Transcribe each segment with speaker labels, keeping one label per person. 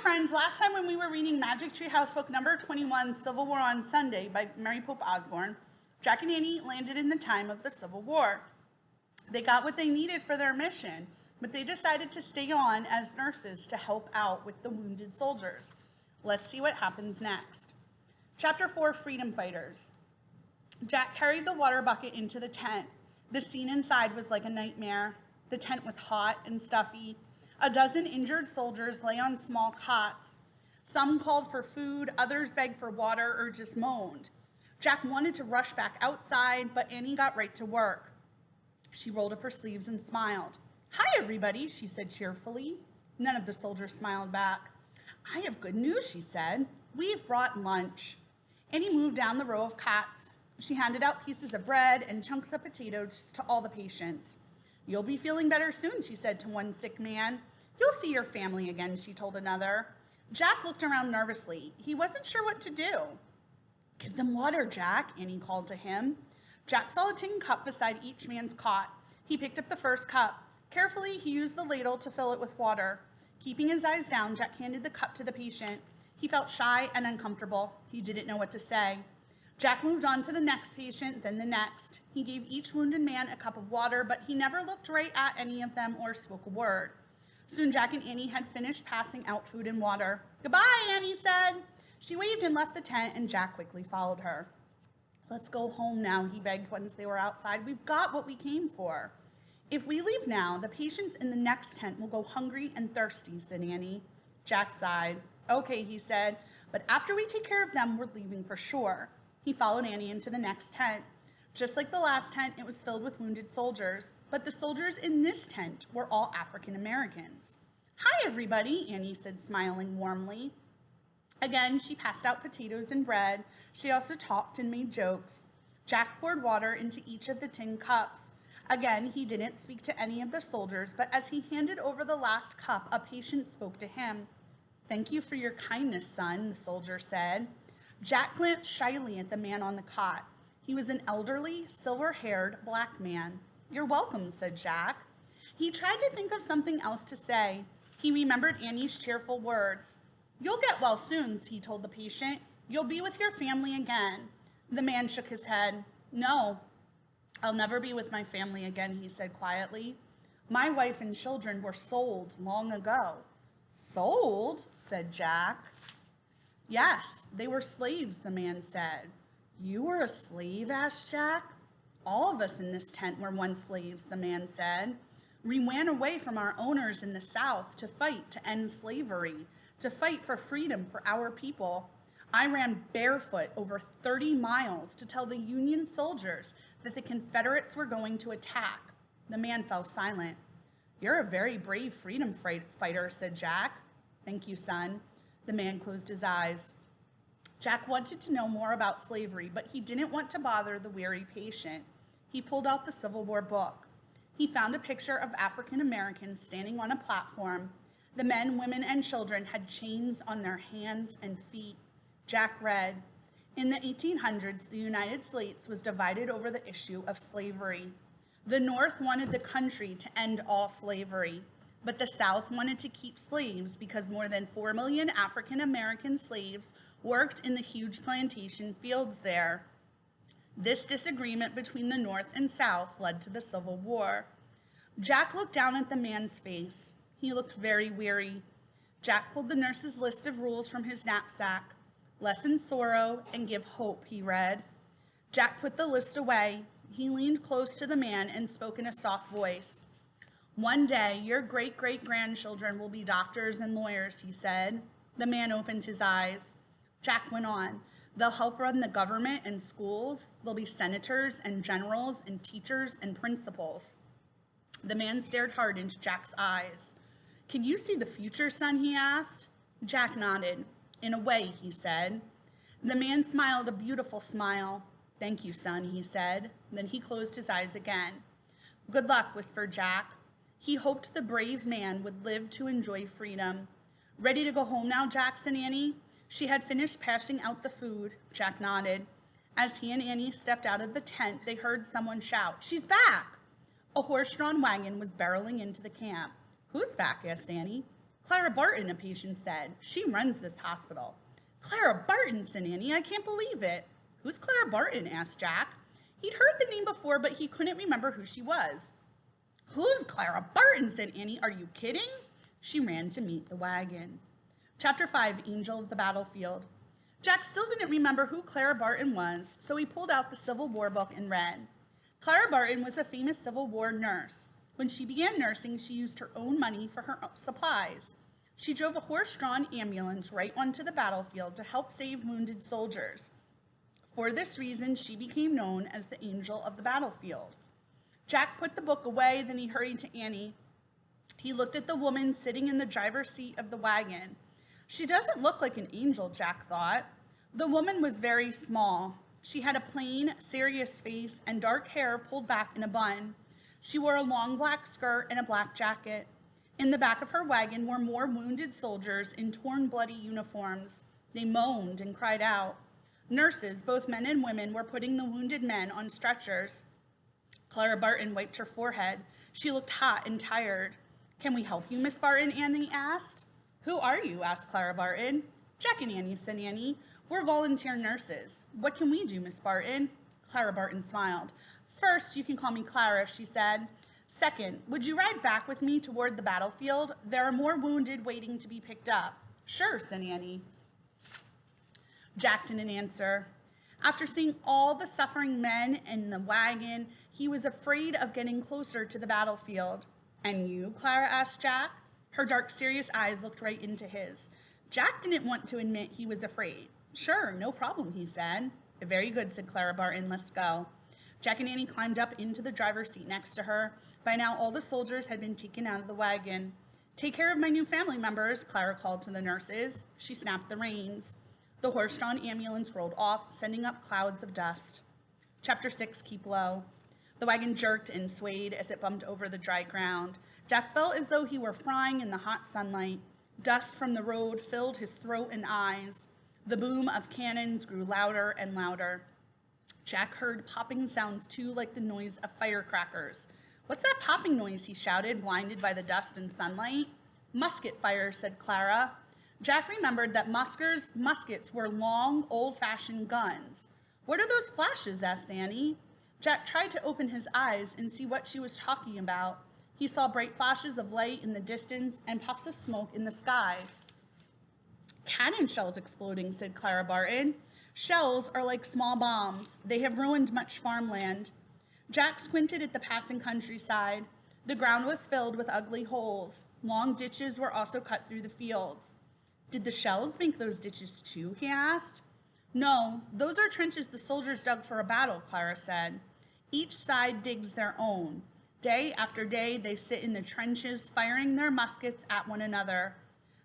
Speaker 1: friends, last time when we were reading Magic Tree House book number 21, Civil War on Sunday by Mary Pope Osborne, Jack and Annie landed in the time of the Civil War. They got what they needed for their mission, but they decided to stay on as nurses to help out with the wounded soldiers. Let's see what happens next. Chapter 4, Freedom Fighters. Jack carried the water bucket into the tent. The scene inside was like a nightmare. The tent was hot and stuffy. A dozen injured soldiers lay on small cots. Some called for food, others begged for water, or just moaned. Jack wanted to rush back outside, but Annie got right to work. She rolled up her sleeves and smiled. "Hi, everybody," she said cheerfully. None of the soldiers smiled back. "I have good news," she said. "We've brought lunch." Annie moved down the row of cots. She handed out pieces of bread and chunks of potatoes to all the patients. "You'll be feeling better soon," she said to one sick man. "You'll see your family again," she told another. Jack looked around nervously. He wasn't sure what to do. "Give them water, Jack," Annie called to him. Jack saw a tin cup beside each man's cot. He picked up the first cup. Carefully, he used the ladle to fill it with water. Keeping his eyes down, Jack handed the cup to the patient. He felt shy and uncomfortable. He didn't know what to say. Jack moved on to the next patient, then the next. He gave each wounded man a cup of water, but he never looked right at any of them or spoke a word. Soon Jack and Annie had finished passing out food and water. "Goodbye," Annie said. She waved and left the tent, and Jack quickly followed her. "Let's go home now," he begged once they were outside. "We've got what we came for." "If we leave now, the patients in the next tent will go hungry and thirsty," said Annie. Jack sighed. "Okay," he said, "but after we take care of them, we're leaving for sure." He followed Annie into the next tent. Just like the last tent, it was filled with wounded soldiers, but the soldiers in this tent were all African Americans. "Hi, everybody," Annie said, smiling warmly. Again, she passed out potatoes and bread. She also talked and made jokes. Jack poured water into each of the tin cups. Again, he didn't speak to any of the soldiers, but as he handed over the last cup, a patient spoke to him. "Thank you for your kindness, son," the soldier said. Jack glanced shyly at the man on the cot. He was an elderly, silver-haired black man. "You're welcome," said Jack. He tried to think of something else to say. He remembered Annie's cheerful words. "You'll get well soon," he told the patient. "You'll be with your family again." The man shook his head. "No, I'll never be with my family again," he said quietly. "My wife and children were sold long ago." "Sold?" said Jack. "Yes, they were slaves," the man said. "You were a slave?" asked Jack. "All of us in this tent were once slaves," the man said. "We ran away from our owners in the South to fight to end slavery, to fight for freedom for our people. I ran barefoot over 30 miles to tell the Union soldiers that the Confederates were going to attack." The man fell silent. "You're a very brave freedom fighter," said Jack. "Thank you, son." The man closed his eyes. Jack wanted to know more about slavery, but he didn't want to bother the weary patient. He pulled out the Civil War book. He found a picture of African Americans standing on a platform. The men, women, and children had chains on their hands and feet. Jack read, "In the 1800s, the United States was divided over the issue of slavery. The North wanted the country to end all slavery, but the South wanted to keep slaves because more than 4 million African American slaves worked in the huge plantation fields there. This disagreement between the North and South led to the Civil War." Jack looked down at the man's face. He looked very weary. Jack pulled the nurse's list of rules from his knapsack. "Lessen sorrow and give hope," he read. Jack put the list away. He leaned close to the man and spoke in a soft voice. "One day, your great-great-grandchildren will be doctors and lawyers," he said. The man opened his eyes. Jack went on. "They'll help run the government and schools. They'll be senators and generals and teachers and principals." The man stared hard into Jack's eyes. "Can you see the future, son?" he asked. Jack nodded. "In a way," he said. The man smiled a beautiful smile. "Thank you, son," he said. Then he closed his eyes again. "Good luck," whispered Jack. He hoped the brave man would live to enjoy freedom. "Ready to go home now, Jack?" and Annie. She had finished passing out the food. Jack nodded. As he and Annie stepped out of the tent, they heard someone shout, "She's back!" A horse-drawn wagon was barreling into the camp. "Who's back?" asked Annie. Clara Barton, a patient said. She runs this hospital. Clara Barton, said Annie. I can't believe it. Who's Clara Barton? Asked Jack. He'd heard the name before, but he couldn't remember who she was. Who's Clara Barton? Said Annie. Are you kidding? She ran to meet the wagon. Chapter 5, Angel of the Battlefield. Jack still didn't remember who Clara Barton was, so he pulled out the Civil War book and read. Clara Barton was a famous Civil War nurse. When she began nursing, she used her own money for her supplies. She drove a horse-drawn ambulance right onto the battlefield to help save wounded soldiers. For this reason, she became known as the Angel of the Battlefield. Jack put the book away, then he hurried to Annie. He looked at the woman sitting in the driver's seat of the wagon. She doesn't look like an angel, Jack thought. The woman was very small. She had a plain, serious face and dark hair pulled back in a bun. She wore a long black skirt and a black jacket. In the back of her wagon were more wounded soldiers in torn, bloody uniforms. They moaned and cried out. Nurses, both men and women, were putting the wounded men on stretchers. Clara Barton wiped her forehead. She looked hot and tired. Can we help you, Miss Barton? Annie asked. Who are you? Asked Clara Barton. Jack and Annie, said Annie. We're volunteer nurses. What can we do, Miss Barton? Clara Barton smiled. First, you can call me Clara, she said. Second, would you ride back with me toward the battlefield? There are more wounded waiting to be picked up. Sure, said Annie. Jack didn't answer. After seeing all the suffering men in the wagon, he was afraid of getting closer to the battlefield. And you, Clara asked Jack. Her dark, serious eyes looked right into his. Jack didn't want to admit he was afraid. Sure, no problem, he said. Very good, said Clara Barton. Let's go. Jack and Annie climbed up into the driver's seat next to her. By now, all the soldiers had been taken out of the wagon. Take care of my new family members, Clara called to the nurses. She snapped the reins. The horse-drawn ambulance rolled off, sending up clouds of dust. Chapter 6, Keep Low. The wagon jerked and swayed as it bumped over the dry ground. Jack felt as though he were frying in the hot sunlight. Dust from the road filled his throat and eyes. The boom of cannons grew louder and louder. Jack heard popping sounds too, like the noise of firecrackers. What's that popping noise? He shouted, blinded by the dust and sunlight. Musket fire, said Clara. Jack remembered that muskets were long, old-fashioned guns. What are those flashes? Asked Annie. Jack tried to open his eyes and see what she was talking about. He saw bright flashes of light in the distance and puffs of smoke in the sky. Cannon shells exploding, said Clara Barton. Shells are like small bombs. They have ruined much farmland. Jack squinted at the passing countryside. The ground was filled with ugly holes. Long ditches were also cut through the fields. Did the shells make those ditches too? He asked. No, those are trenches the soldiers dug for a battle, Clara said. Each side digs their own. Day after day, they sit in the trenches, firing their muskets at one another.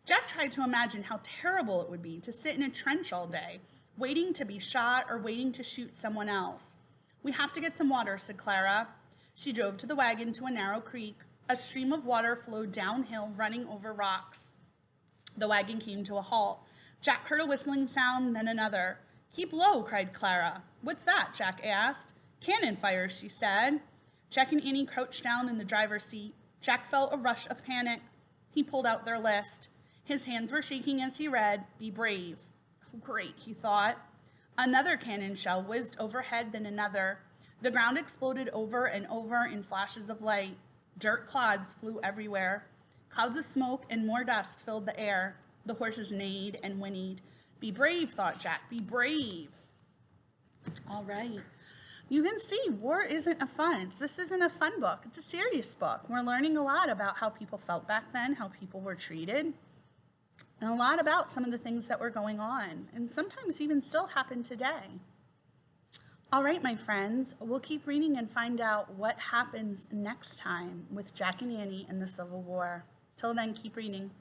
Speaker 1: Jack tried to imagine how terrible it would be to sit in a trench all day, waiting to be shot or waiting to shoot someone else. We have to get some water, said Clara. She drove to the wagon to a narrow creek. A stream of water flowed downhill, running over rocks. The wagon came to a halt. Jack heard a whistling sound, then another. Keep low, cried Clara. What's that? Jack asked. Cannon fire, she said. Jack and Annie crouched down in the driver's seat. Jack felt a rush of panic. He pulled out their list. His hands were shaking as he read, Be brave. Oh, great, he thought. Another cannon shell whizzed overhead, then another. The ground exploded over and over in flashes of light. Dirt clods flew everywhere. Clouds of smoke and more dust filled the air. The horses neighed and whinnied. Be brave, thought Jack, be brave. All right. You can see war isn't this isn't a fun book. It's a serious book. We're learning a lot about how people felt back then, how people were treated, and a lot about some of the things that were going on, and sometimes even still happen today. All right, my friends, we'll keep reading and find out what happens next time with Jack and Annie and the Civil War. Till then, keep reading.